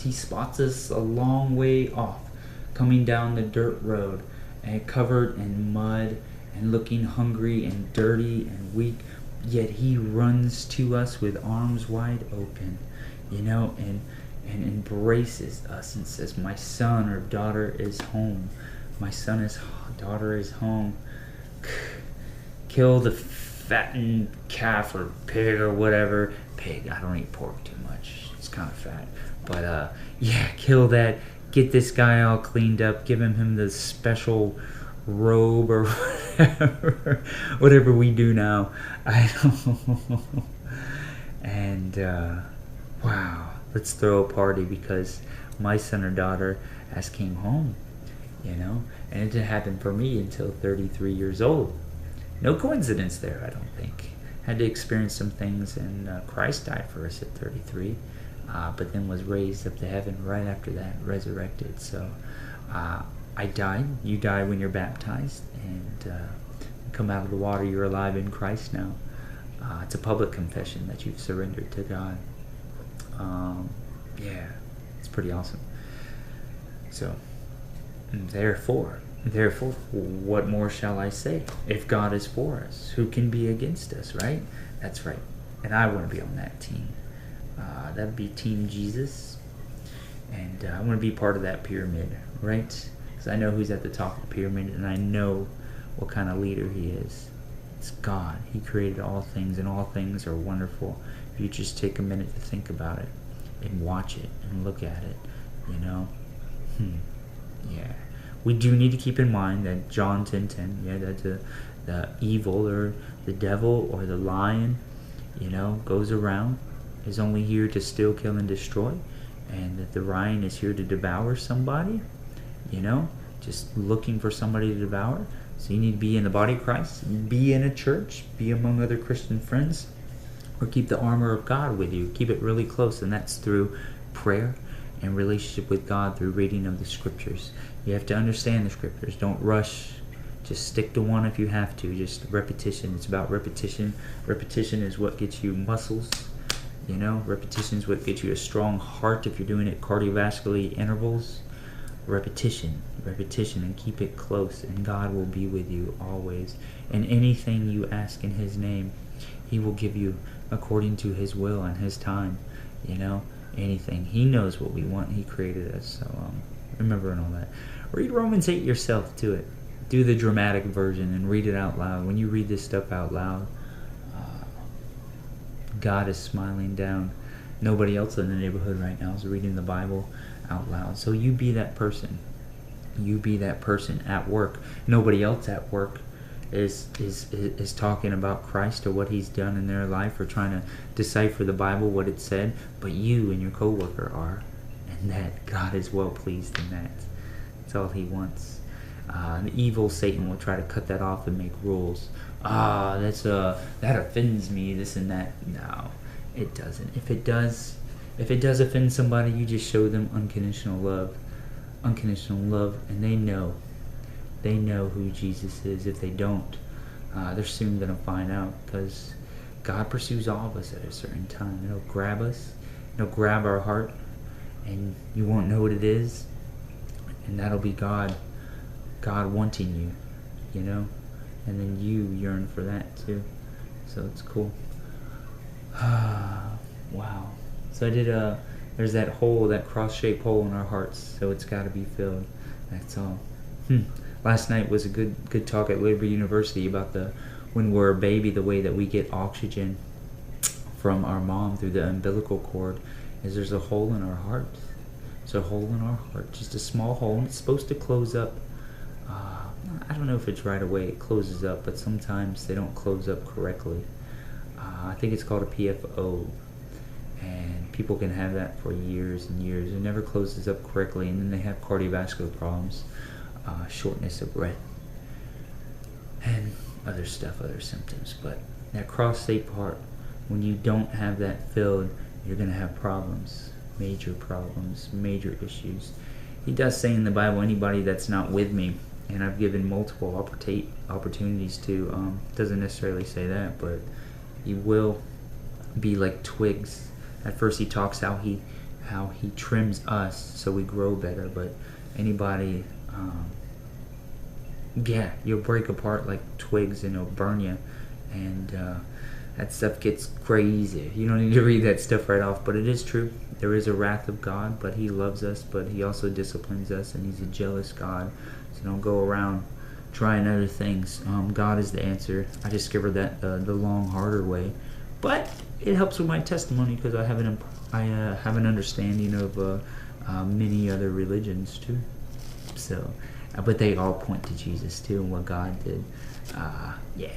he spots us a long way off, coming down the dirt road, and covered in mud, and looking hungry and dirty and weak. Yet he runs to us with arms wide open, and embraces us and says, "My son or daughter is home. My son is daughter is home." Kill the fattened calf or pig or whatever. Pig, I don't eat pork too much. It's kind of fat. But kill that. Get this guy all cleaned up. Give him the special robe or whatever we do now. I don't know. And wow, let's throw a party because my son or daughter has came home. And it didn't happen for me until 33 years old. No coincidence there, I don't think. Had to experience some things, and Christ died for us at 33, but then was raised up to heaven right after that, resurrected. So I died. You die when you're baptized, and come out of the water. You're alive in Christ now. It's a public confession that you've surrendered to God. It's pretty awesome. So, therefore, what more shall I say? If God is for us, who can be against us, right? That's right. And I want to be on that team. That'd be Team Jesus. And I want to be part of that pyramid, right? Because I know who's at the top of the pyramid, and I know what kind of leader he is. It's God. He created all things, and all things are wonderful. If you just take a minute to think about it, and watch it, and look at it, We do need to keep in mind that John 10:10, that the evil or the devil or the lion, goes around, is only here to steal, kill, and destroy, and that the lion is here to devour somebody, just looking for somebody to devour. So you need to be in the body of Christ, be in a church, be among other Christian friends, or keep the armor of God with you. Keep it really close, and that's through prayer and relationship with God through reading of the scriptures. You have to understand the scriptures. Don't rush. Just stick to one if you have to. Just repetition. It's about repetition. Repetition is what gets you muscles. Repetition is what gets you a strong heart if you're doing it cardiovascularly intervals. Repetition, and keep it close, and God will be with you always. And anything you ask in His name, He will give you according to His will and His time. Anything. He knows what we want. He created us. So remember and all that. Read Romans 8 yourself to it. Do the dramatic version and read it out loud. When you read this stuff out loud, God is smiling down. Nobody else in the neighborhood right now is reading the Bible out loud. So you be that person. You be that person at work. Nobody else at work is talking about Christ or what He's done in their life or trying to decipher the Bible, what it said, but you and your coworker are, and that God is well pleased in that. That's all He wants. The evil Satan will try to cut that off and make rules. That offends me, this and that. No, it doesn't. If it does offend somebody, you just show them unconditional love, and they know who Jesus is. If they don't, they're soon going to find out, because God pursues all of us at a certain time. It'll grab us, it'll grab our heart, and you won't know what it is, and that'll be God wanting you, and then you yearn for that too. So it's cool. Wow. So I did there's that hole, that cross-shaped hole in our hearts, so it's got to be filled. That's all. Last night was a good talk at Liberty University about when we're a baby, the way that we get oxygen from our mom through the umbilical cord is there's a hole in our heart. There's a hole in our heart, just a small hole, and it's supposed to close up. I don't know if it's right away it closes up, but sometimes they don't close up correctly. I think it's called a PFO, and people can have that for years and years. It never closes up correctly, and then they have cardiovascular problems, shortness of breath, and other symptoms. But that cross-shaped part, when you don't have that filled, you're going to have problems, major issues. He does say in the Bible, anybody that's not with me, and I've given multiple opportunities to, doesn't necessarily say that, but you will be like twigs. At first he talks how how he trims us so we grow better. But anybody, yeah, you'll break apart like twigs and it'll burn you. And that stuff gets crazy. You don't need to read that stuff right off, but it is true. There is a wrath of God, but he loves us, but he also disciplines us, and he's a jealous God. So don't go around trying other things. God is the answer. I discovered that the long, harder way. But it helps with my testimony because I have an understanding of many other religions too. So, but they all point to Jesus too and what God did. Yeah.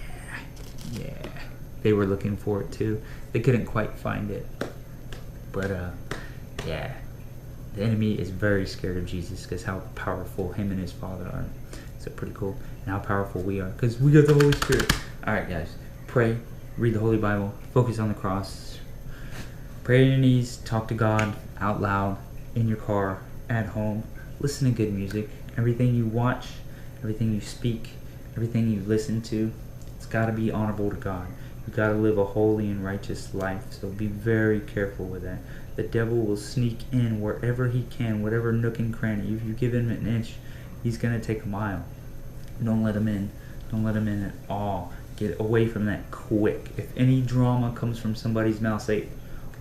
They were looking for it too. They couldn't quite find it. But yeah, the enemy is very scared of Jesus because how powerful him and his Father are. So pretty cool. And how powerful we are because we got the Holy Spirit. All right, guys, pray, read the Holy Bible, focus on the cross, pray on your knees, talk to God out loud in your car, at home, listen to good music. Everything you watch, everything you speak, everything you listen to, it's got to be honorable to God. You got to live a holy and righteous life, so be very careful with that. The devil will sneak in wherever he can, whatever nook and cranny. If you give him an inch, he's going to take a mile. Don't let him in. Don't let him in at all. Get away from that quick. If any drama comes from somebody's mouth, say,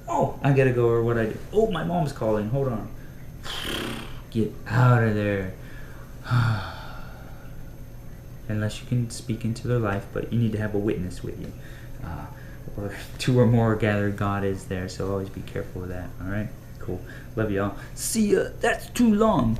oh, I got to go, or what I do. Oh, my mom's calling. Hold on. Get out of there. Unless you can speak into their life, but you need to have a witness with you. Or two or more gathered, God is there. So always be careful with that. All right? Cool. Love y'all. See ya. That's too long.